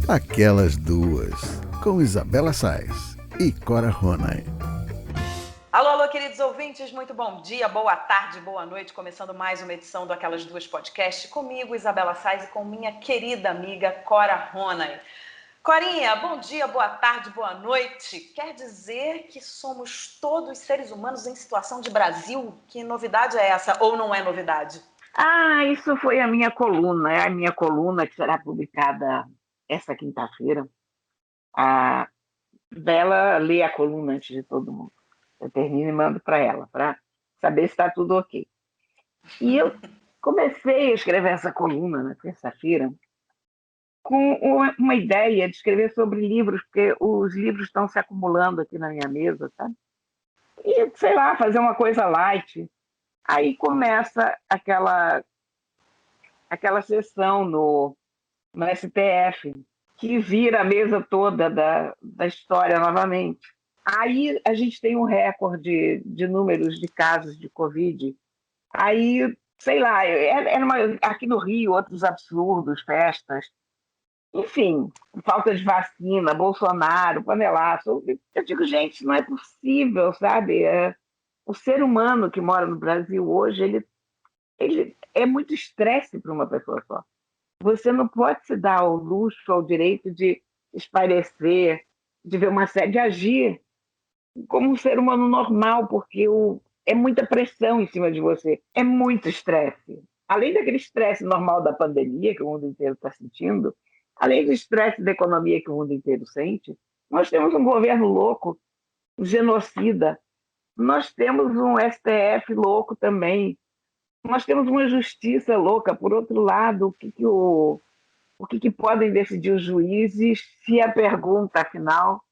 Aquelas Duas, com Isabela Sais e Cora Ronay. Alô, alô, queridos ouvintes, muito bom dia, boa tarde, boa noite. Começando mais uma edição do Aquelas Duas Podcast, comigo, Isabela Sais, e com minha querida amiga Cora Ronay. Corinha, bom dia, boa tarde, boa noite. Quer dizer que somos todos seres humanos em situação de Brasil? Que novidade é essa, ou não é novidade? Isso foi a minha coluna, é a minha coluna que será publicada essa quinta-feira. A Bela lê a coluna antes de todo mundo. Eu termino e mando para ela, para saber se está tudo ok. E eu comecei a escrever essa coluna na terça-feira com uma ideia de escrever sobre livros, porque os livros estão se acumulando aqui na minha mesa, sabe? E, sei lá, fazer uma coisa light. Aí começa aquela sessão no STF, que vira a mesa toda da história novamente. Aí a gente tem um recorde de números de casos de Covid. Aí, sei lá, aqui no Rio, outros absurdos, festas. Enfim, falta de vacina, Bolsonaro, panelaço. Eu digo, gente, não é possível, sabe? O ser humano que mora no Brasil hoje, ele é muito estresse para uma pessoa só. Você não pode se dar ao luxo, ao direito de espairecer, de ver uma série, de agir como um ser humano normal, porque é muita pressão em cima de você, é muito estresse. Além daquele estresse normal da pandemia que o mundo inteiro está sentindo, além do estresse da economia que o mundo inteiro sente, nós temos um governo louco, um genocida, nós temos um STF louco também, nós temos uma justiça louca. Por outro lado, o que podem decidir os juízes se a pergunta, afinal,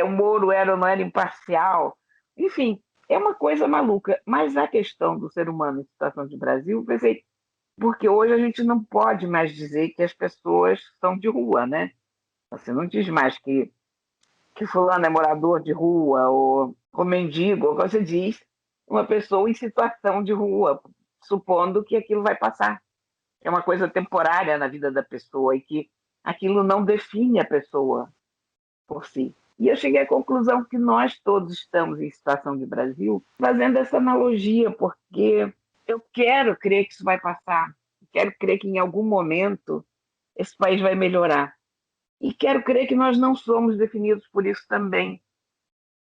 o Moro era ou não era imparcial? Enfim, é uma coisa maluca. Mas a questão do ser humano em situação de Brasil, pensei, porque hoje a gente não pode mais dizer que as pessoas são de rua, né? Você não diz mais que fulano é morador de rua ou mendigo, ou você diz uma pessoa em situação de rua, supondo que aquilo vai passar. É uma coisa temporária na vida da pessoa e que aquilo não define a pessoa por si. E eu cheguei à conclusão que nós todos estamos em situação de Brasil fazendo essa analogia, porque eu quero crer que isso vai passar, quero crer que em algum momento esse país vai melhorar. E quero crer que nós não somos definidos por isso também.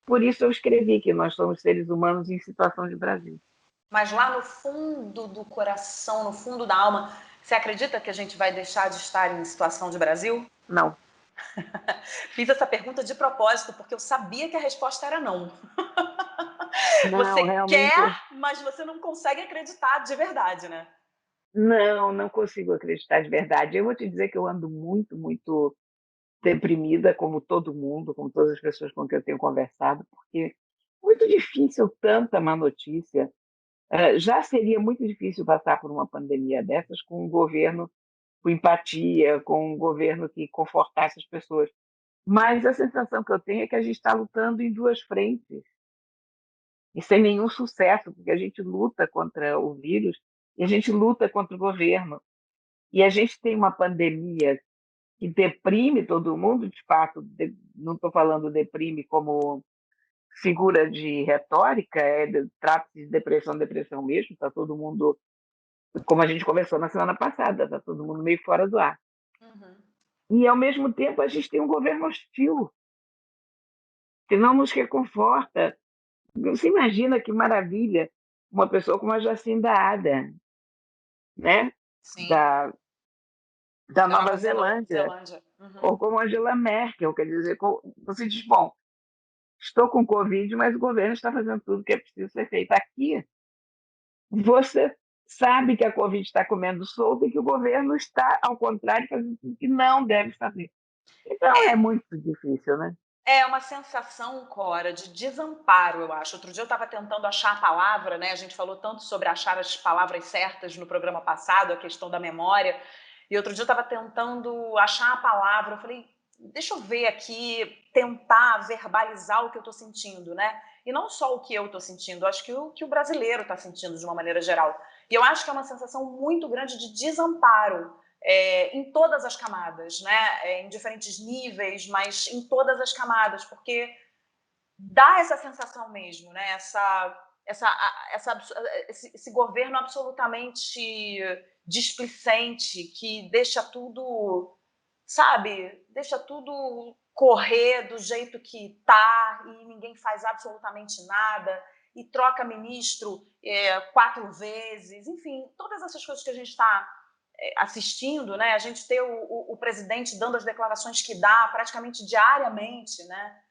Por isso eu escrevi que nós somos seres humanos em situação de Brasil. Mas lá no fundo do coração, no fundo da alma, você acredita que a gente vai deixar de estar em situação de Brasil? Não. Fiz essa pergunta de propósito, porque eu sabia que a resposta era não. Não, você realmente. quer, mas você não consegue acreditar de verdade, né? Não consigo acreditar de verdade. Eu vou te dizer que eu ando muito, muito deprimida, como todo mundo, como todas as pessoas com quem eu tenho conversado, porque é muito difícil tanta má notícia. Já seria muito difícil passar por uma pandemia dessas com um governo com empatia, com um governo que confortasse as pessoas. Mas a sensação que eu tenho é que a gente está lutando em duas frentes, e sem nenhum sucesso, porque a gente luta contra o vírus e a gente luta contra o governo. E a gente tem uma pandemia que deprime todo mundo, de fato, não estou falando deprime como figura de retórica, trata-se de depressão mesmo, está todo mundo, como a gente conversou na semana passada, está todo mundo meio fora do ar. Uhum. E, ao mesmo tempo, a gente tem um governo hostil, que não nos reconforta. Você imagina que maravilha uma pessoa como a Jacinda Ardern, né? Sim. Da Nova Zelândia, Uhum. ou como Angela Merkel, quer dizer, você diz, bom, estou com Covid, mas o governo está fazendo tudo o que é preciso ser feito. Aqui, você sabe que a Covid está comendo solto e que o governo está, ao contrário, fazendo tudo que não deve fazer. Então, é muito difícil, né? É uma sensação, Cora, de desamparo, eu acho. Outro dia eu estava tentando achar a palavra, né? A gente falou tanto sobre achar as palavras certas no programa passado, a questão da memória. E outro dia eu estava tentando achar a palavra. Eu falei, deixa eu ver aqui, tentar verbalizar o que eu estou sentindo, né? E não só o que eu estou sentindo, acho que o brasileiro está sentindo de uma maneira geral. E eu acho que é uma sensação muito grande de desamparo. em todas as camadas, né? Em diferentes níveis, mas em todas as camadas, porque dá essa sensação mesmo, né? Esse governo absolutamente displicente, que deixa tudo, sabe, deixa tudo correr do jeito que tá e ninguém faz absolutamente nada e troca ministro 4 vezes, enfim, todas essas coisas que a gente está assistindo, né? A gente ter o presidente dando as declarações que dá praticamente diariamente, né?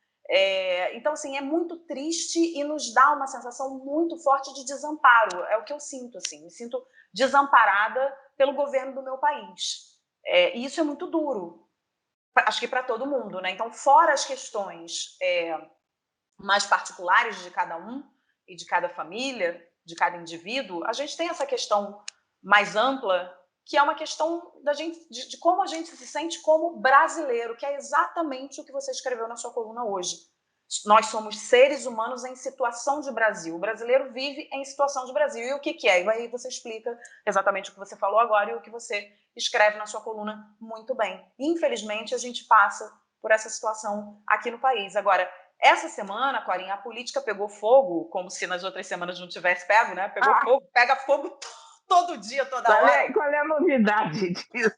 Então, assim, é muito triste e nos dá uma sensação muito forte de desamparo. É o que eu sinto, assim. Me sinto desamparada pelo governo do meu país. E isso é muito duro, acho que para todo mundo, né? Então, fora as questões mais particulares de cada um e de cada família, de cada indivíduo, a gente tem essa questão mais ampla, que é uma questão da gente, de como a gente se sente como brasileiro, que é exatamente o que você escreveu na sua coluna hoje. Nós somos seres humanos em situação de Brasil. O brasileiro vive em situação de Brasil. E o que é? E aí você explica exatamente o que você falou agora e o que você escreve na sua coluna muito bem. Infelizmente, a gente passa por essa situação aqui no país. Agora, essa semana, Corinha, a política pegou fogo, como se nas outras semanas não tivesse pego, né? Pegou fogo, pega fogo todo dia, toda hora. Qual é a novidade disso?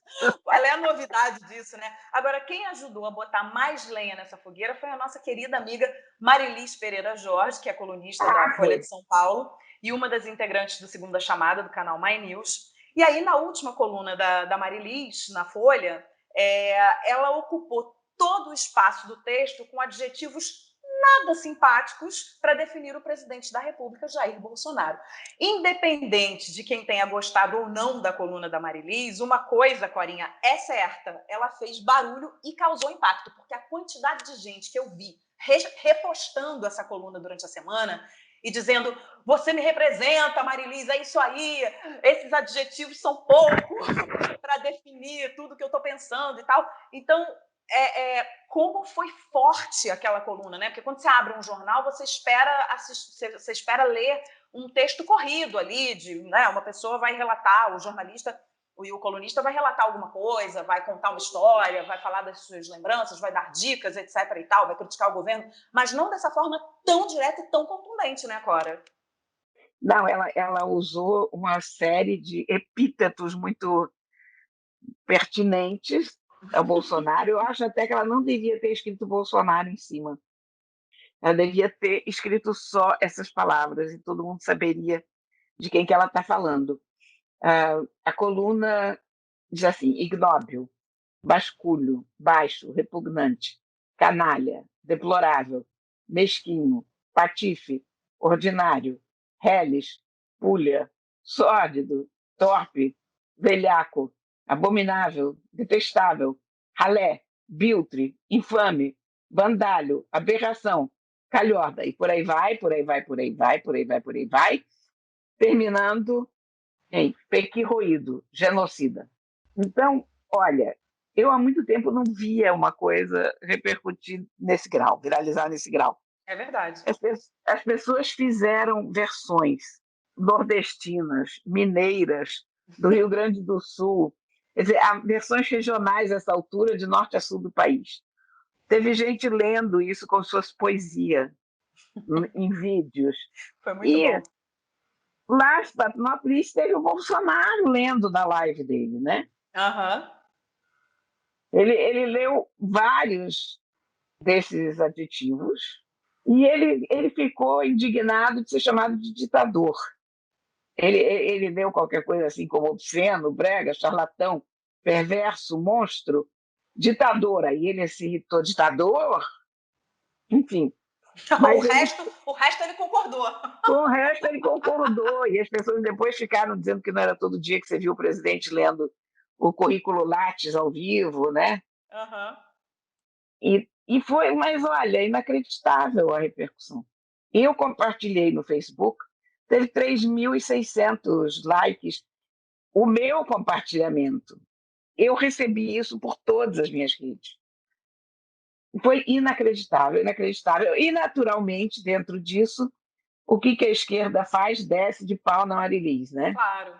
Qual é a novidade disso, né? Agora, quem ajudou a botar mais lenha nessa fogueira foi a nossa querida amiga Marilis Pereira Jorge, que é colunista da Folha de São Paulo e uma das integrantes do Segunda Chamada, do canal My News. E aí, na última coluna da Marilis, na Folha, ela ocupou todo o espaço do texto com adjetivos nada simpáticos para definir o presidente da República, Jair Bolsonaro. Independente de quem tenha gostado ou não da coluna da Marilis, uma coisa, Corinha, é certa, ela fez barulho e causou impacto, porque a quantidade de gente que eu vi repostando essa coluna durante a semana e dizendo: você me representa, Marilis, é isso aí, esses adjetivos são poucos para definir tudo que eu estou pensando e tal. Então, como foi forte aquela coluna, né? Porque quando você abre um jornal, você espera ler um texto corrido ali, né? Uma pessoa vai relatar, o jornalista e o colunista vai relatar alguma coisa, vai contar uma história, vai falar das suas lembranças, vai dar dicas, etc. e tal, vai criticar o governo, mas não dessa forma tão direta e tão contundente, né, Cora? Não, ela usou uma série de epítetos muito pertinentes ao Bolsonaro. Eu acho até que ela não devia ter escrito Bolsonaro em cima. Ela devia ter escrito só essas palavras e todo mundo saberia de quem que ela está falando. A coluna diz assim: ignóbil, basculho, baixo, repugnante, canalha, deplorável, mesquinho, patife, ordinário, reles, pulha, sórdido, torpe, velhaco, abominável, detestável, ralé, biltre, infame, bandalho, aberração, calhorda, e por aí vai, por aí vai, por aí vai, por aí vai, por aí vai, terminando em pequirroído, genocida. Então, olha, eu há muito tempo não via uma coisa repercutir nesse grau, viralizar nesse grau. É verdade. As pessoas fizeram versões nordestinas, mineiras, do Rio Grande do Sul, quer dizer, há versões regionais a essa altura, de norte a sul do país. Teve gente lendo isso como se fosse poesia, em vídeos. Foi muito bom. Lá em Patrópolis teve o Bolsonaro lendo na live dele, né? Aham. Ele leu vários desses adjetivos e ele ficou indignado de ser chamado de ditador. Ele leu qualquer coisa assim como obsceno, brega, charlatão, perverso, monstro, ditador. Aí ele se irritou, ditador? Enfim. O resto ele concordou. Com o resto ele concordou. E as pessoas depois ficaram dizendo que não era todo dia que você viu o presidente lendo o currículo Lattes ao vivo, né? Uhum. E foi, mas olha, inacreditável a repercussão. Eu compartilhei no Facebook, teve 3.600 likes o meu compartilhamento. Eu recebi isso por todas as minhas redes. Foi inacreditável, inacreditável. E, naturalmente, dentro disso, o que a esquerda faz? Desce de pau na Marilis, né? Claro.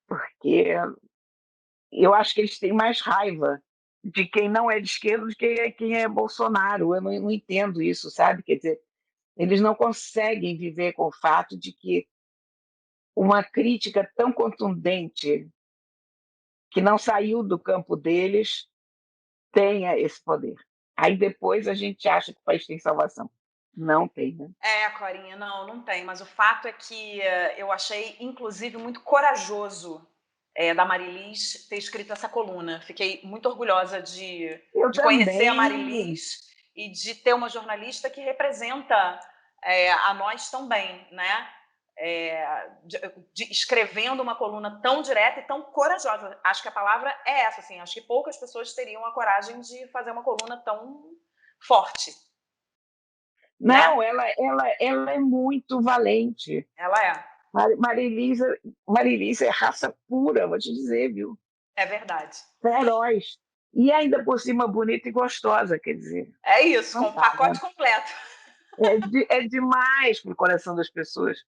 Porque eu acho que eles têm mais raiva de quem não é de esquerda do que quem é Bolsonaro. Eu não entendo isso, sabe? Quer dizer, eles não conseguem viver com o fato de que uma crítica tão contundente que não saiu do campo deles tenha esse poder. Aí depois a gente acha que o país tem salvação. Não tem, né? Corinha, não tem, mas o fato é que eu achei, inclusive, muito corajoso da Marilis ter escrito essa coluna. Fiquei muito orgulhosa Eu de conhecer a também. Marilis e de ter uma jornalista que representa a nós também, né? Escrevendo uma coluna tão direta e tão corajosa. Acho que a palavra é essa, assim. Acho que poucas pessoas teriam a coragem de fazer uma coluna tão forte, né? Não, ela é muito valente. Ela é. Marilisa é raça pura, vou te dizer, viu? É verdade. Feroz. E ainda por cima bonita e gostosa, quer dizer. É isso, com Não o tá, né? pacote completo. É demais pro coração das pessoas.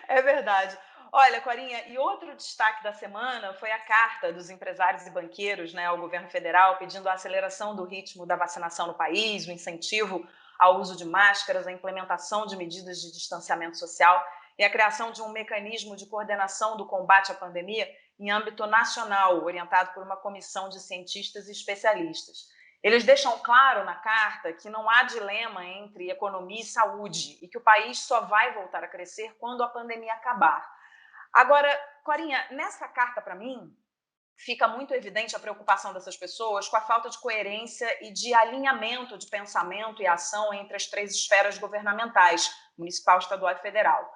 É verdade. Olha, Corinha, e outro destaque da semana foi a carta dos empresários e banqueiros, né, ao governo federal, pedindo a aceleração do ritmo da vacinação no país, o incentivo ao uso de máscaras, a implementação de medidas de distanciamento social e a criação de um mecanismo de coordenação do combate à pandemia em âmbito nacional, orientado por uma comissão de cientistas e especialistas. Eles deixam claro na carta que não há dilema entre economia e saúde e que o país só vai voltar a crescer quando a pandemia acabar. Agora, Corinha, nessa carta, para mim, fica muito evidente a preocupação dessas pessoas com a falta de coerência e de alinhamento de pensamento e ação entre as três esferas governamentais, municipal, estadual e federal.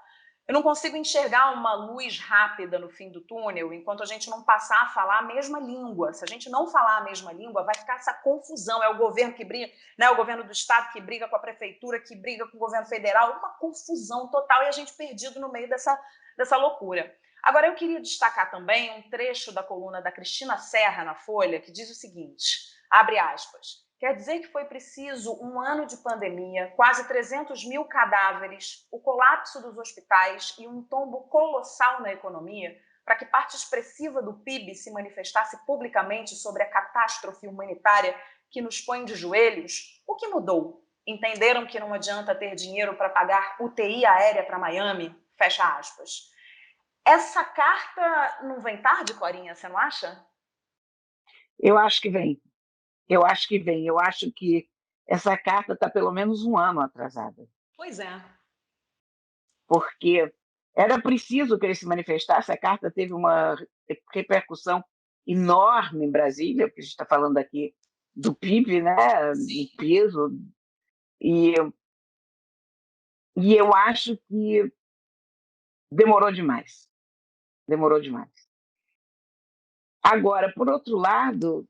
Eu não consigo enxergar uma luz rápida no fim do túnel enquanto a gente não passar a falar a mesma língua. Se a gente não falar a mesma língua, vai ficar essa confusão. É o governo que briga, né? O governo do estado que briga com a prefeitura, que briga com o governo federal. Uma confusão total e a gente perdido no meio dessa loucura. Agora, eu queria destacar também um trecho da coluna da Cristina Serra na Folha, que diz o seguinte, abre aspas, quer dizer que foi preciso um ano de pandemia, quase 300 mil cadáveres, o colapso dos hospitais e um tombo colossal na economia para que parte expressiva do PIB se manifestasse publicamente sobre a catástrofe humanitária que nos põe de joelhos? O que mudou? Entenderam que não adianta ter dinheiro para pagar UTI aérea para Miami? Fecha aspas. Essa carta não vem tarde, Corinha, você não acha? Eu acho que vem. Eu acho que vem. Eu acho que essa carta está pelo menos um ano atrasada. Pois é. Porque era preciso que ele se manifestasse. A carta teve uma repercussão enorme em Brasília, porque a gente está falando aqui do PIB, né, do peso, e eu acho que demorou demais. Demorou demais. Agora, por outro lado,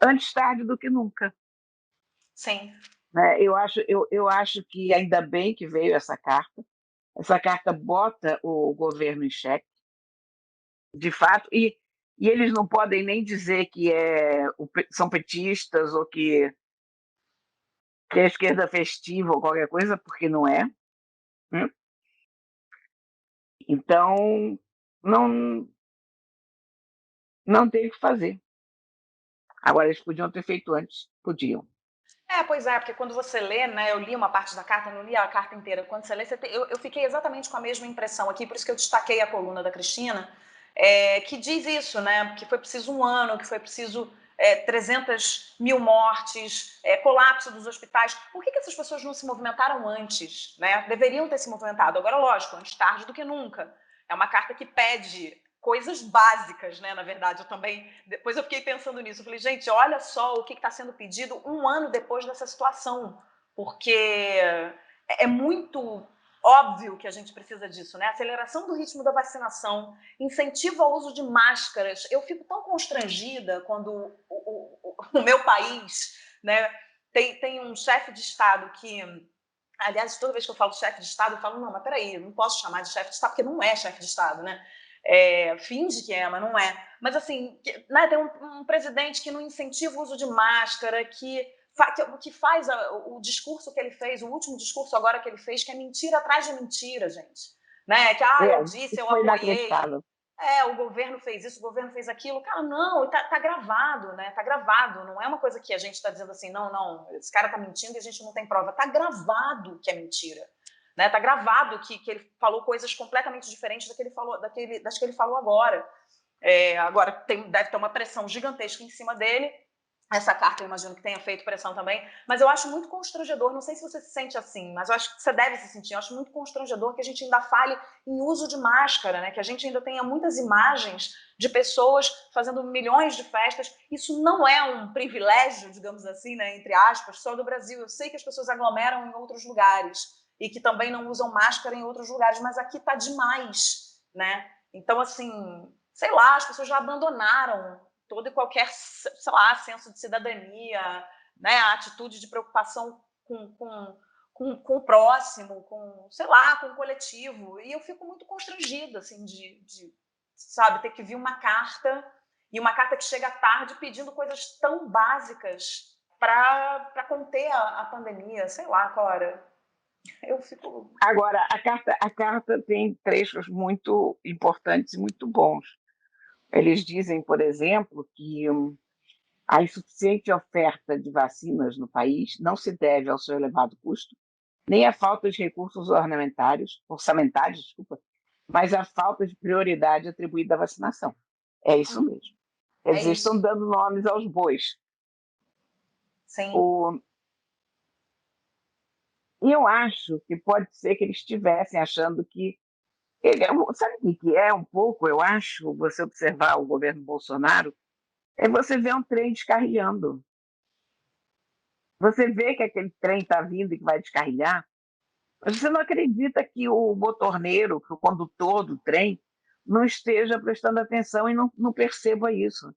antes tarde do que nunca. Sim. Né? Eu acho que ainda bem que veio essa carta. Essa carta bota o governo em xeque, de fato, e eles não podem nem dizer que são petistas ou que é esquerda festiva ou qualquer coisa, porque não é. Né? Então, não, não tem o que fazer. Agora, eles podiam ter feito antes, podiam. Pois é, porque quando você lê, né, eu li uma parte da carta, não li a carta inteira, quando você lê, eu fiquei exatamente com a mesma impressão aqui, por isso que eu destaquei a coluna da Cristina, que diz isso, né, que foi preciso um ano, que foi preciso 300 mil mortes, colapso dos hospitais. Por que essas pessoas não se movimentaram antes? Né? Deveriam ter se movimentado. Agora, lógico, antes tarde do que nunca. É uma carta que pede coisas básicas, né? Na verdade, depois eu fiquei pensando nisso. Eu falei, gente, olha só o que está sendo pedido um ano depois dessa situação, porque é muito óbvio que a gente precisa disso, né? Aceleração do ritmo da vacinação, incentivo ao uso de máscaras. Eu fico tão constrangida quando o meu país, né, tem um chefe de Estado que, aliás, toda vez que eu falo chefe de Estado, eu falo, não, mas peraí, eu não posso chamar de chefe de Estado, porque não é chefe de Estado, né? Finge que é, mas não é. Mas, assim, né, tem um presidente que não incentiva o uso de máscara, que faz o discurso que ele fez, o último discurso agora que ele fez, que é mentira atrás de mentira, gente. Né? Que, eu disse, Isso eu foi apoiei. inacreditável. o governo fez isso, o governo fez aquilo. Cara, não, tá gravado, né? Tá gravado. Não é uma coisa que a gente está dizendo assim, não, esse cara tá mentindo e a gente não tem prova. Tá gravado que é mentira. Né? Tá gravado que ele falou coisas completamente diferentes das que ele falou agora. Agora deve ter uma pressão gigantesca em cima dele. Essa carta eu imagino que tenha feito pressão também, mas eu acho muito constrangedor, não sei se você se sente assim, mas eu acho que você deve se sentir, eu acho muito constrangedor que a gente ainda fale em uso de máscara, né? Que a gente ainda tenha muitas imagens de pessoas fazendo milhões de festas. Isso não é um privilégio, digamos assim, né, entre aspas, só do Brasil. Eu sei que as pessoas aglomeram em outros lugares e que também não usam máscara em outros lugares, mas aqui tá demais, né? Então, assim, sei lá, as pessoas já abandonaram todo e qualquer, sei lá, senso de cidadania, né, a atitude de preocupação com o próximo, sei lá, com o coletivo. E eu fico muito constrangida, assim, sabe, ter que vir uma carta, e uma carta que chega tarde pedindo coisas tão básicas para conter a pandemia. Sei lá, Cora, eu fico... Agora, a carta tem trechos muito importantes e muito bons. Eles dizem, por exemplo, que a insuficiente oferta de vacinas no país não se deve ao seu elevado custo, nem à falta de recursos orçamentários, desculpa, mas à falta de prioridade atribuída à vacinação. É isso mesmo. Eles estão dando nomes aos bois. Sim. E eu acho que pode ser que eles estivessem achando que... Sabe o que é um pouco, eu acho, você observar o governo Bolsonaro, é você ver um trem descarrilhando. Você vê que aquele trem está vindo e que vai descarrilhar, mas você não acredita que o motorneiro, que o condutor do trem, não esteja prestando atenção e não perceba isso.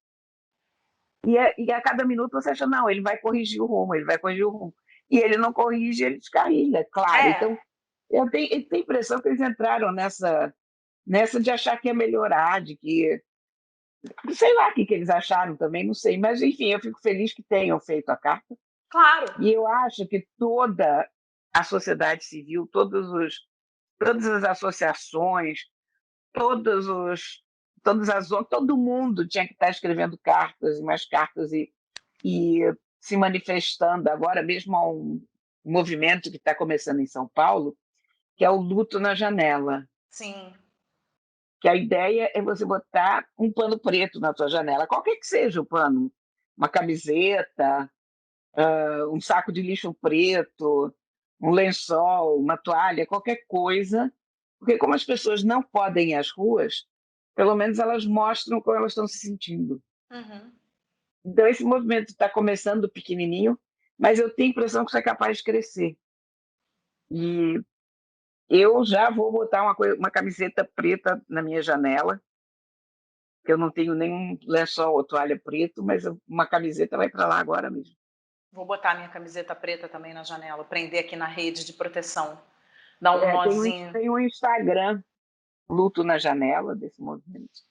E a cada minuto você acha, não, ele vai corrigir o rumo, ele vai corrigir o rumo. E ele não corrige, ele descarrilha, claro. Então, eu tenho a impressão que eles entraram nessa de achar que ia melhorar, de que... Sei lá o que eles acharam também, não sei. Mas, enfim, eu fico feliz que tenham feito a carta. Claro. E eu acho que toda a sociedade civil, todas as associações, todo mundo tinha que estar escrevendo cartas e mais cartas e se manifestando. Agora mesmo há um movimento que está começando em São Paulo, que é o Luto na Janela. Sim. Que a ideia é você botar um pano preto na sua janela, qualquer que seja o pano, uma camiseta, um saco de lixo preto, um lençol, uma toalha, qualquer coisa, porque como as pessoas não podem ir às ruas, pelo menos elas mostram como elas estão se sentindo. Uhum. Então esse movimento está começando pequenininho, mas eu tenho a impressão que isso é capaz de crescer. E eu já vou botar uma camiseta preta na minha janela, que eu não tenho nenhum lençol ou toalha preto, mas uma camiseta vai para lá agora mesmo. Vou botar minha camiseta preta também na janela, prender aqui na rede de proteção, dar um nozinho. Tem um Instagram, Luto na Janela, desse movimento.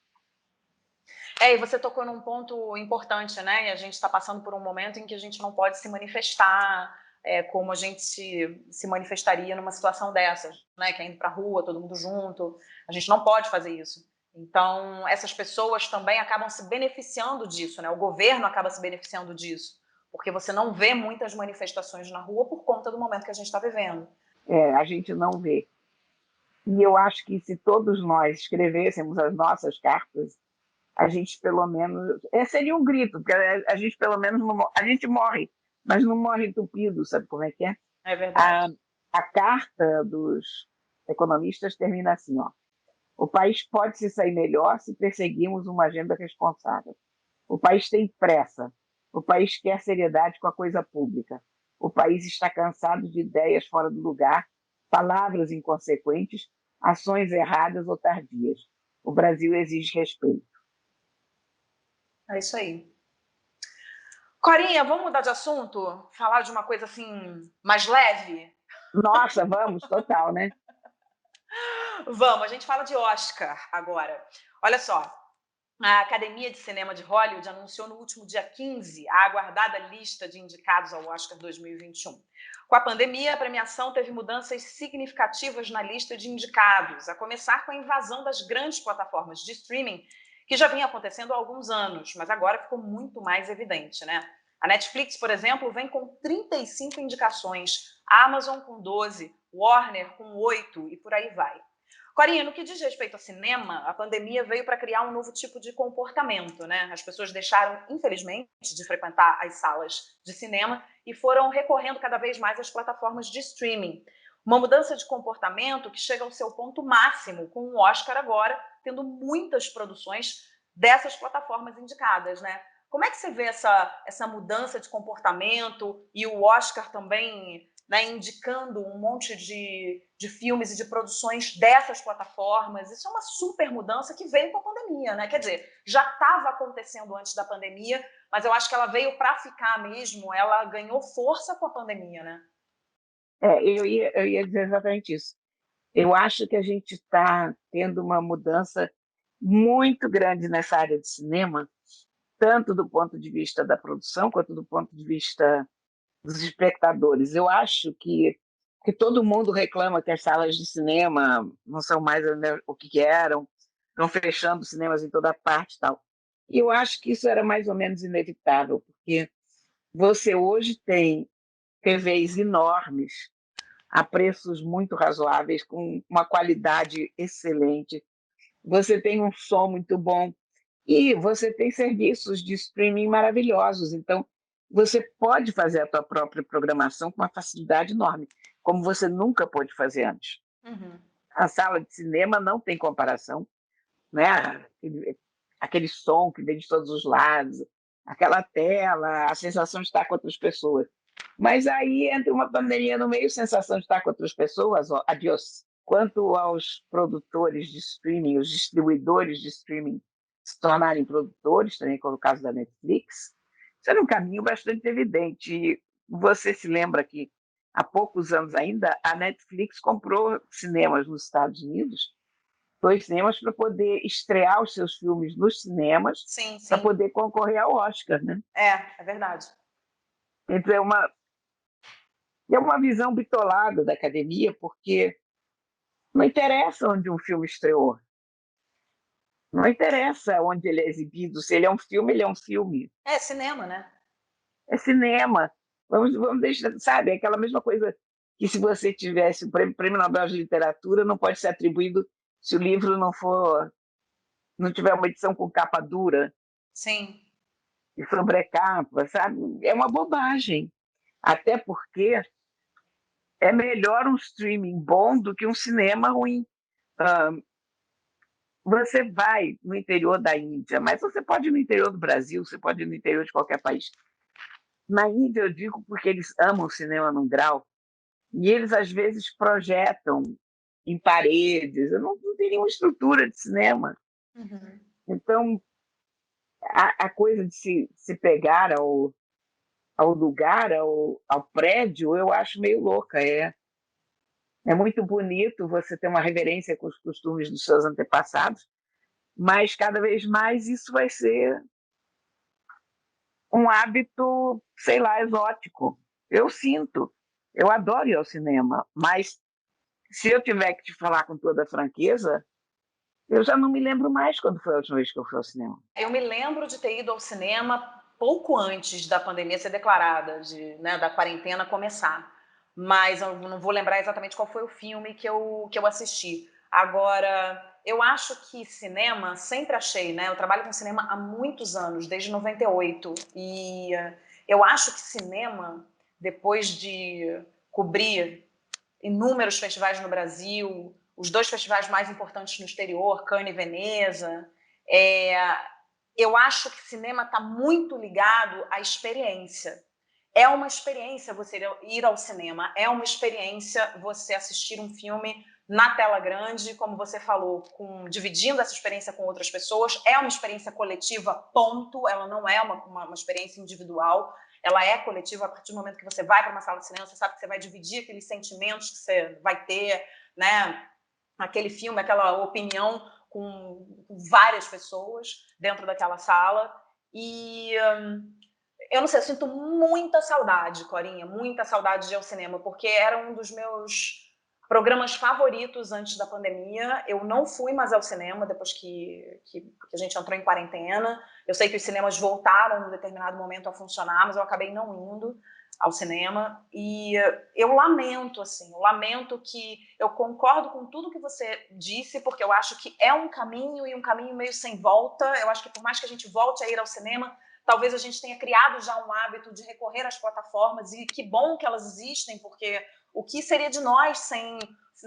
E você tocou num ponto importante, né? E a gente está passando por um momento em que a gente não pode se manifestar como a gente se manifestaria numa situação dessas, né? Que é indo para a rua, todo mundo junto. A gente não pode fazer isso. Então, essas pessoas também acabam se beneficiando disso, né? O governo acaba se beneficiando disso, porque você não vê muitas manifestações na rua por conta do momento que a gente está vivendo. A gente não vê. E eu acho que se todos nós escrevêssemos as nossas cartas, a gente pelo menos... seria um grito, porque a gente pelo menos a gente morre, mas não morre entupido, sabe como é que é? É verdade. A carta dos economistas termina assim, ó: o país pode se sair melhor se perseguirmos uma agenda responsável. O país tem pressa. O país quer seriedade com a coisa pública. O país está cansado de ideias fora do lugar, palavras inconsequentes, ações erradas ou tardias. O Brasil exige respeito. É isso aí. Corinha, vamos mudar de assunto? Falar de uma coisa assim mais leve? Nossa, vamos, total, né? Vamos, a gente fala de Oscar agora. Olha só, A Academia de Cinema de Hollywood anunciou no último dia 15 a aguardada lista de indicados ao Oscar 2021. Com a pandemia, a premiação teve mudanças significativas na lista de indicados, a começar com a invasão das grandes plataformas de streaming, que já vinha acontecendo há alguns anos, mas agora ficou muito mais evidente, né? A Netflix, por exemplo, vem com 35 indicações, a Amazon com 12, Warner com 8 e por aí vai. Corinha, no que diz respeito ao cinema, a pandemia veio para criar um novo tipo de comportamento, né? As pessoas deixaram, infelizmente, de frequentar as salas de cinema e foram recorrendo cada vez mais às plataformas de streaming. Uma mudança de comportamento que chega ao seu ponto máximo com o Oscar agora, tendo muitas produções dessas plataformas indicadas, né? Como é que você vê essa mudança de comportamento e o Oscar também, né, indicando um monte de filmes e de produções dessas plataformas? Isso é uma super mudança que veio com a pandemia, né? Quer dizer, já estava acontecendo antes da pandemia, mas eu acho que ela veio para ficar mesmo, ela ganhou força com a pandemia, né? Eu ia dizer exatamente isso. Eu acho que a gente está tendo uma mudança muito grande nessa área de cinema, tanto do ponto de vista da produção, quanto do ponto de vista dos espectadores. Eu acho que todo mundo reclama que as salas de cinema não são mais, né, o que eram, estão fechando cinemas em toda parte e tal. E eu acho que isso era mais ou menos inevitável, porque você hoje tem TVs enormes, a preços muito razoáveis, com uma qualidade excelente. Você tem um som muito bom e você tem serviços de streaming maravilhosos. Então, você pode fazer a tua própria programação com uma facilidade enorme, como você nunca pôde fazer antes. Uhum. A sala de cinema não tem comparação, né? Aquele som que vem de todos os lados, aquela tela, a sensação de estar com outras pessoas. Mas aí entra uma pandemia no meio, sensação de estar com outras pessoas, ó, adiós. Quanto aos produtores de streaming, os distribuidores de streaming se tornarem produtores, também como o caso da Netflix, isso era um caminho bastante evidente. E você se lembra que há poucos anos ainda a Netflix comprou cinemas nos Estados Unidos, dois cinemas, para poder estrear os seus filmes nos cinemas, Sim, para sim. poder concorrer ao Oscar, né? É verdade. Então é uma visão bitolada da academia, porque não interessa onde um filme estreou, não interessa onde ele é exibido, se ele é um filme, ele é um filme, É cinema, né? é cinema. Vamos deixar, sabe, aquela mesma coisa que se você tivesse o prêmio Nobel de Literatura, não pode ser atribuído se o livro não tiver uma edição com capa dura Sim. e sobrecapa, sabe? É uma bobagem. Até porque é melhor um streaming bom do que um cinema ruim. Ah, você vai no interior da Índia, mas você pode ir no interior do Brasil, você pode ir no interior de qualquer país. Na Índia, eu digo porque eles amam o cinema num grau, e eles, às vezes, projetam em paredes. Eu não tem nenhuma estrutura de cinema. Uhum. Então, a coisa de se pegar ao lugar, ao prédio, eu acho meio louca. É muito bonito você ter uma reverência com os costumes dos seus antepassados, mas cada vez mais isso vai ser um hábito, sei lá, exótico. Eu sinto, eu adoro ir ao cinema, mas se eu tiver que te falar com toda a franqueza, eu já não me lembro mais quando foi a última vez que eu fui ao cinema. Eu me lembro de ter ido ao cinema pouco antes da pandemia ser declarada, né, da quarentena começar. Mas eu não vou lembrar exatamente qual foi o filme que eu assisti. Agora, eu acho que cinema, sempre achei, né? Eu trabalho com cinema há muitos anos, desde 98. E eu acho que cinema, depois de cobrir inúmeros festivais no Brasil, os dois festivais mais importantes no exterior, Cannes e Veneza, é, eu acho que cinema está muito ligado à experiência. É uma experiência você ir ao cinema, é uma experiência você assistir um filme na tela grande, como você falou, dividindo essa experiência com outras pessoas. É uma experiência coletiva, ponto. Ela não é uma experiência individual, ela é coletiva. A partir do momento que você vai para uma sala de cinema, você sabe que você vai dividir aqueles sentimentos que você vai ter, né? Aquele filme, aquela opinião com várias pessoas dentro daquela sala. E eu não sei, eu sinto muita saudade, Corinha, muita saudade de ir ao cinema, porque era um dos meus programas favoritos antes da pandemia. Eu não fui mais ao cinema depois que a gente entrou em quarentena. Eu sei que os cinemas voltaram em determinado momento a funcionar, mas eu acabei não indo ao cinema. E eu lamento, assim, que eu concordo com tudo que você disse, porque eu acho que é um caminho e um caminho meio sem volta. Eu acho que por mais que a gente volte a ir ao cinema, talvez a gente tenha criado já um hábito de recorrer às plataformas, e que bom que elas existem, porque o que seria de nós sem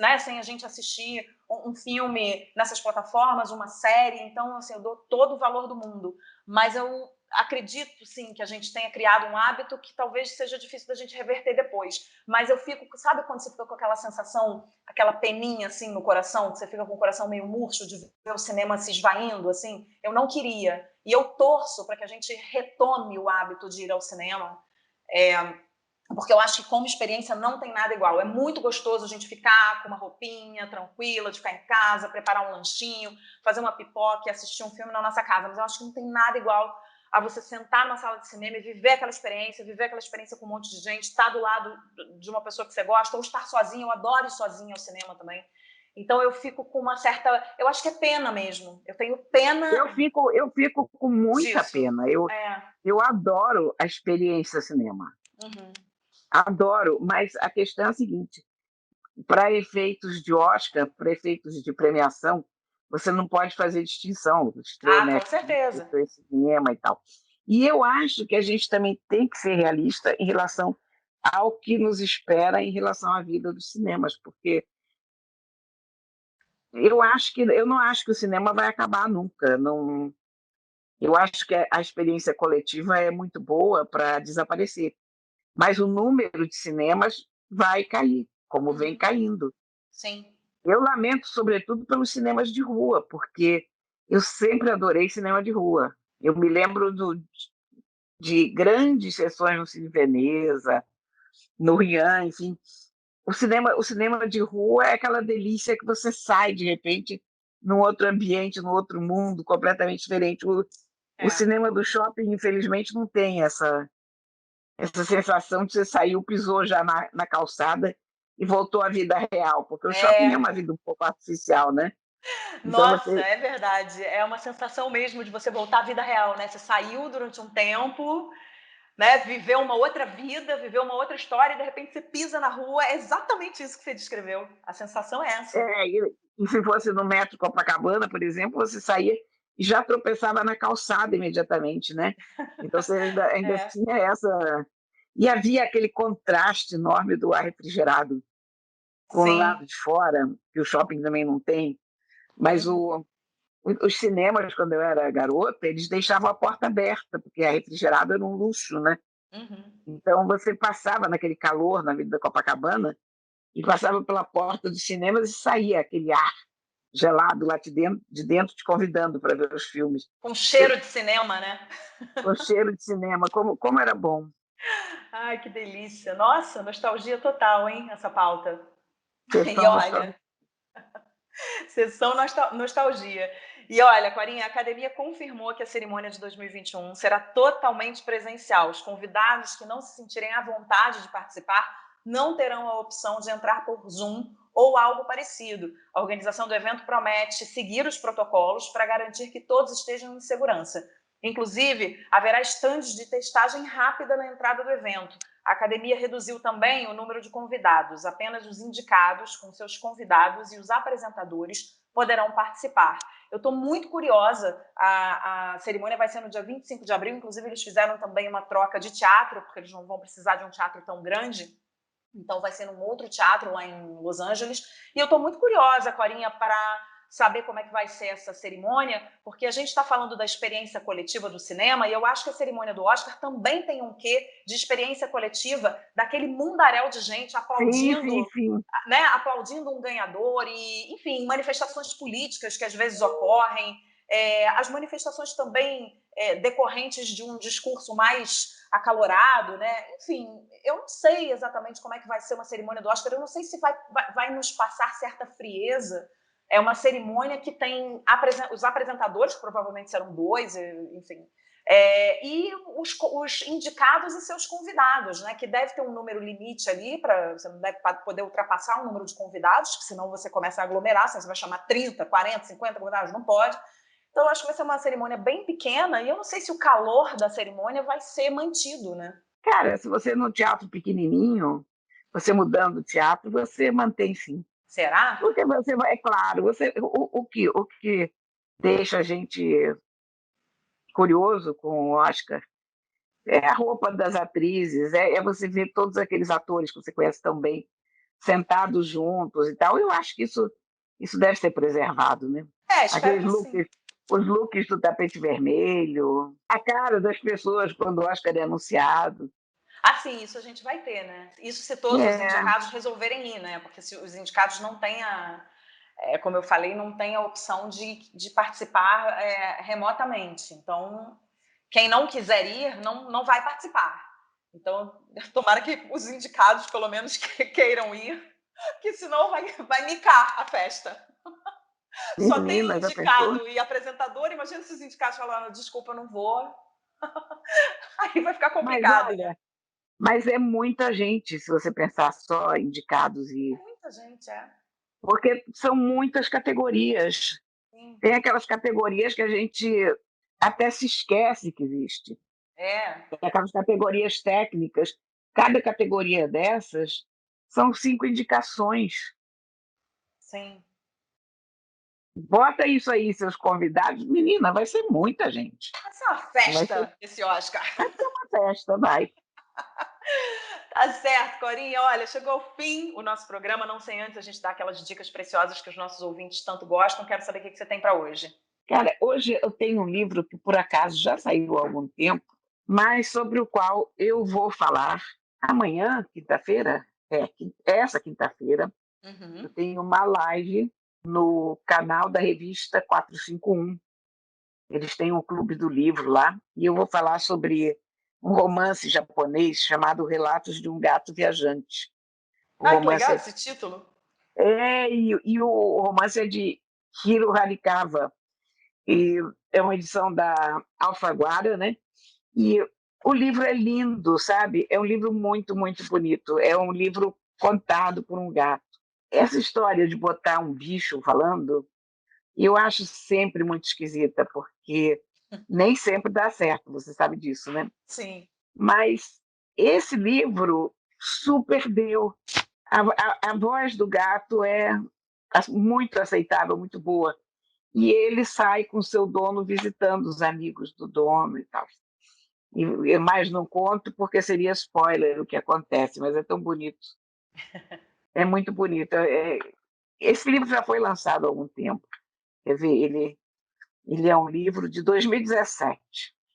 a gente assistir um filme nessas plataformas, uma série? Então, assim, eu dou todo o valor do mundo. Mas eu acredito, sim, que a gente tenha criado um hábito que talvez seja difícil da gente reverter depois. Mas eu fico, sabe quando você fica com aquela sensação, aquela peninha, assim, no coração, que você fica com o coração meio murcho de ver o cinema se esvaindo, assim? Eu não queria. E eu torço para que a gente retome o hábito de ir ao cinema, porque eu acho que como experiência não tem nada igual. É muito gostoso a gente ficar com uma roupinha tranquila, de ficar em casa, preparar um lanchinho, fazer uma pipoca e assistir um filme na nossa casa, mas eu acho que não tem nada igual a você sentar numa sala de cinema e viver aquela experiência com um monte de gente, estar do lado de uma pessoa que você gosta, ou estar sozinha. Eu adoro ir sozinha ao cinema também. Então eu fico com uma certa... Eu acho que é pena mesmo. Eu tenho pena Eu fico com muita disso. pena. Eu adoro a experiência cinema. Uhum. Adoro, mas a questão é a seguinte: para efeitos de Oscar, para efeitos de premiação, você não pode fazer distinção. Estreou Com Netflix, certeza. estreou cinema e tal. E eu acho que a gente também tem que ser realista em relação ao que nos espera em relação à vida dos cinemas, porque eu não acho que o cinema vai acabar nunca. Não, eu acho que a experiência coletiva é muito boa para desaparecer, mas o número de cinemas vai cair, como vem caindo. Sim. Eu lamento, sobretudo, pelos cinemas de rua, porque eu sempre adorei cinema de rua. Eu me lembro de grandes sessões no Cine Veneza, no Rian, enfim. O cinema de rua é aquela delícia que você sai, de repente, num outro ambiente, num outro mundo, completamente diferente. O cinema do shopping, infelizmente, não tem essa sensação de você saiu, pisou já na calçada e voltou à vida real, porque o shopping é uma vida um pouco artificial, né? Então Nossa, você é verdade. É uma sensação mesmo de você voltar à vida real, né? Você saiu durante um tempo, né? Viveu uma outra vida, viveu uma outra história, e de repente você pisa na rua. É exatamente isso que você descreveu. A sensação é essa. e se fosse no metro Copacabana, por exemplo, você saía e já tropeçava na calçada imediatamente, né? Então você ainda tinha essa. E havia aquele contraste enorme do ar refrigerado com o Sim. lado de fora, que o shopping também não tem. Mas os cinemas, quando eu era garota, eles deixavam a porta aberta, porque a refrigerado era um luxo, né? Então você passava naquele calor na Avenida Copacabana e passava pela porta dos cinemas e saía aquele ar gelado lá de dentro te convidando para ver os filmes. Com cheiro de cinema, né? O cheiro de cinema, como era bom. Ai, que delícia. Nossa, nostalgia total, hein, essa pauta. E Sessão olha, sessão nostalgia. E olha, Corinha, a academia confirmou que a cerimônia de 2021 será totalmente presencial. Os convidados que não se sentirem à vontade de participar não terão a opção de entrar por Zoom ou algo parecido. A organização do evento promete seguir os protocolos para garantir que todos estejam em segurança. Inclusive, haverá estandes de testagem rápida na entrada do evento. A academia reduziu também o número de convidados. Apenas os indicados, com seus convidados, e os apresentadores poderão participar. Eu estou muito curiosa. A cerimônia vai ser no dia 25 de abril. Inclusive, eles fizeram também uma troca de teatro, porque eles não vão precisar de um teatro tão grande. Então, vai ser num outro teatro lá em Los Angeles. E eu estou muito curiosa, Corinha, para saber como é que vai ser essa cerimônia, porque a gente está falando da experiência coletiva do cinema, e eu acho que a cerimônia do Oscar também tem um quê de experiência coletiva, daquele mundaréu de gente aplaudindo, sim. né, aplaudindo um ganhador, e, enfim, manifestações políticas que às vezes ocorrem, as manifestações também decorrentes de um discurso mais acalorado, né? Enfim, eu não sei exatamente como é que vai ser uma cerimônia do Oscar, eu não sei se vai nos passar certa frieza, É uma cerimônia que tem os apresentadores, que provavelmente serão 2, enfim, e os indicados e seus convidados, né? Que deve ter um número limite ali, você não deve poder ultrapassar o número de convidados, que senão você começa a aglomerar, senão você vai chamar 30, 40, 50 convidados, não pode. Então, eu acho que vai ser uma cerimônia bem pequena, e eu não sei se o calor da cerimônia vai ser mantido, né? Cara, se você no teatro pequenininho, você mudando o teatro, você mantém sim. Será? Porque você vai, é claro, o que deixa a gente curioso com o Oscar é a roupa das atrizes, é você ver todos aqueles atores que você conhece tão bem sentados juntos e tal. Eu acho que isso deve ser preservado, né? Espero Aqueles que sim. looks, os looks do tapete vermelho, a cara das pessoas quando o Oscar é anunciado. Sim, isso a gente vai ter, né? Isso se todos os É, indicados resolverem ir, né? Porque se os indicados não têm como eu falei, não tem a opção de participar remotamente. Então, quem não quiser ir, não vai participar. Então, tomara que os indicados, pelo menos, queiram ir, que senão vai micar a festa. Só tem menina, já pensou? indicado e apresentador, imagina se os indicados falaram, desculpa, eu não vou. Aí vai ficar Mas complicado, né? olha, mas é muita gente, se você pensar só indicados É e muita gente, porque são muitas categorias. Sim. Tem aquelas categorias que a gente até se esquece que existe. Tem aquelas categorias técnicas. Cada categoria dessas são 5 indicações. Sim. Bota isso aí, seus convidados. Menina, vai ser muita gente. Vai ser uma Vai ser festa esse Oscar. uma festa, vai. Tá certo, Corinha. Olha, chegou ao fim o nosso programa. Não sem antes a gente dar aquelas dicas preciosas que os nossos ouvintes tanto gostam. Quero saber o que você tem para hoje. Cara, hoje eu tenho um livro que por acaso já saiu há algum tempo, mas sobre o qual eu vou falar amanhã, quinta-feira, essa quinta-feira, eu Uhum. tenho uma live no canal da revista 451. Eles têm um clube do livro lá, e eu vou falar sobre um romance japonês chamado Relatos de um Gato Viajante. O Que romance legal esse título. e o romance é de Hiro Harikawa, e é uma edição da Alfaguara, né? E o livro é lindo, sabe? É um livro muito, muito bonito. É um livro contado por um gato. Essa história de botar um bicho falando, eu acho sempre muito esquisita, porque nem sempre dá certo, você sabe disso, né? Sim. Mas esse livro super deu. A voz do gato é muito aceitável, muito boa. E ele sai com seu dono visitando os amigos do dono e tal. E mais não conto porque seria spoiler o que acontece, mas é tão bonito. É muito bonito. Esse livro já foi lançado há algum tempo. Quer ver, ele é um livro de 2017.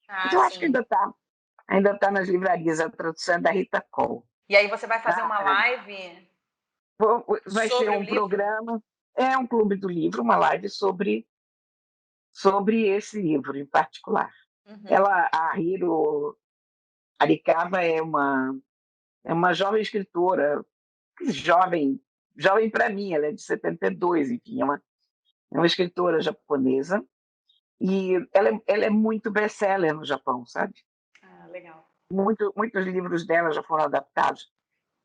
Mas eu acho que Sim. ainda tá nas livrarias. A tradução é da Rita Cole. E aí você vai fazer Tá? uma live Vai ser sobre o um livro? programa, é um clube do livro, uma live sobre esse livro em particular. Uhum. A Hiro Arikawa é uma jovem escritora, jovem para mim, ela é de 72, enfim, é uma escritora japonesa, e ela é muito best-seller no Japão, sabe? Legal. Muitos livros dela já foram adaptados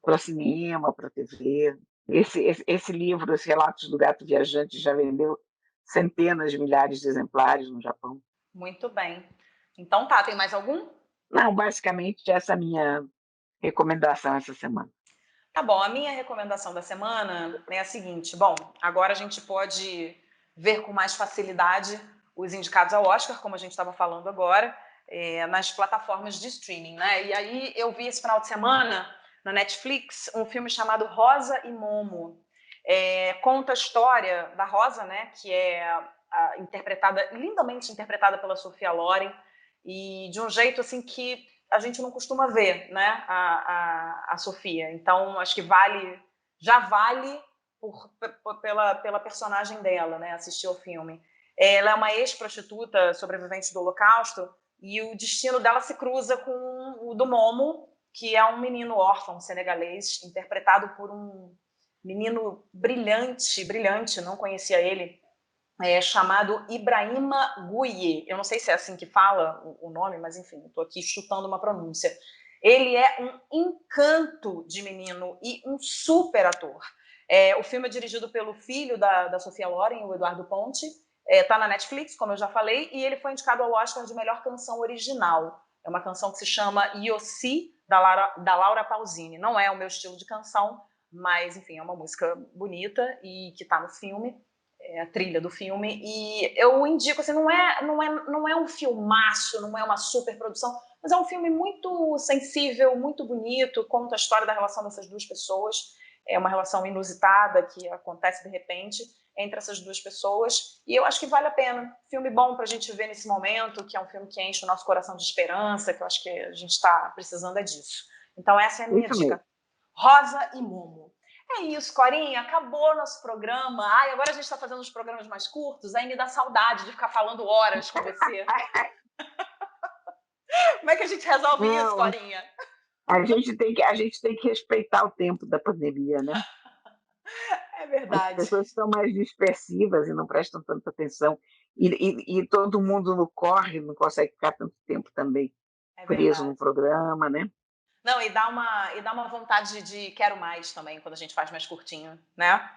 para cinema, para TV. Esse livro, Os Relatos do Gato Viajante, já vendeu centenas de milhares de exemplares no Japão. Muito bem. Então tá, tem mais algum? Não, basicamente, essa é a minha recomendação essa semana. Tá bom, a minha recomendação da semana é a seguinte. Bom, agora a gente pode ver com mais facilidade os indicados ao Oscar, como a gente estava falando agora, nas plataformas de streaming, né? E aí eu vi esse final de semana na Netflix um filme chamado Rosa e Momo. Conta a história da Rosa, né? Que é lindamente interpretada pela Sophia Loren, e de um jeito assim que a gente não costuma ver, né, a Sofia. Então, acho que já vale pela personagem dela, né, assistir ao filme. Ela é uma ex-prostituta sobrevivente do Holocausto, e o destino dela se cruza com o do Momo, que é um menino órfão senegalês, interpretado por menino brilhante, brilhante, não conhecia ele, chamado Ibrahima Guiye. Eu não sei se é assim que fala o nome, mas enfim, estou aqui chutando uma pronúncia. Ele é um encanto de menino e um super ator. O filme é dirigido pelo filho da Sofia Loren, o Eduardo Ponte. Está na Netflix, como eu já falei, e ele foi indicado ao Oscar de melhor canção original. É uma canção que se chama Yossi, da Laura Pausini. Não é o meu estilo de canção, mas, enfim, é uma música bonita e que está no filme, é a trilha do filme. E eu indico, assim, não é um filmaço, não é uma super produção, mas é um filme muito sensível, muito bonito, conta a história da relação dessas duas pessoas. É uma relação inusitada que acontece de repente entre essas duas pessoas, e eu acho que vale a pena. Filme bom para a gente ver nesse momento, que é um filme que enche o nosso coração de esperança, que eu acho que a gente está precisando disso. Então essa é a minha dica. Rosa e Momo. É isso, Corinha, acabou o nosso programa. Agora a gente está fazendo os programas mais curtos, aí me dá saudade de ficar falando horas com você. Como é que a gente resolve isso, Corinha? A gente tem que respeitar o tempo da pandemia, né? É verdade. As pessoas estão mais dispersivas e não prestam tanta atenção. E todo mundo no corre, não consegue ficar tanto tempo também preso no programa, né? Não, e dá uma vontade de quero mais também, quando a gente faz mais curtinho, né?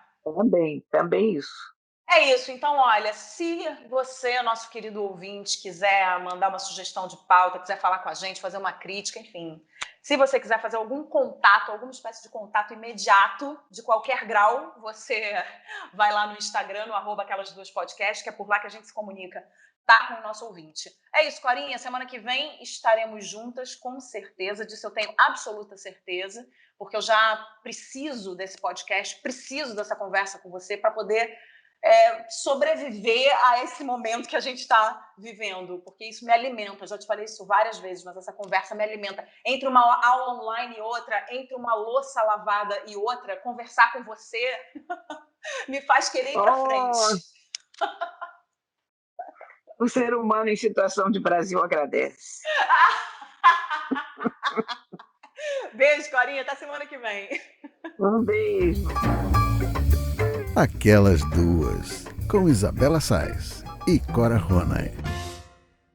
Também isso. É isso, então olha, se você, nosso querido ouvinte, quiser mandar uma sugestão de pauta, quiser falar com a gente, fazer uma crítica, enfim, se você quiser fazer algum contato, alguma espécie de contato imediato, de qualquer grau, você vai lá no Instagram, no @aquelas2podcast, que é por lá que a gente se comunica, tá, com o nosso ouvinte. É isso, Corinha, semana que vem estaremos juntas, com certeza, disso eu tenho absoluta certeza, porque eu já preciso desse podcast, preciso dessa conversa com você para poder sobreviver a esse momento que a gente está vivendo, porque isso me alimenta. Eu já te falei isso várias vezes, mas essa conversa me alimenta. Entre uma aula online e outra, entre uma louça lavada e outra, conversar com você me faz querer ir para frente. O ser humano em situação de Brasil agradece. Beijo, Corinha. Até semana que vem. Um beijo. Aquelas duas, com Isabela Sais e Cora Ronay.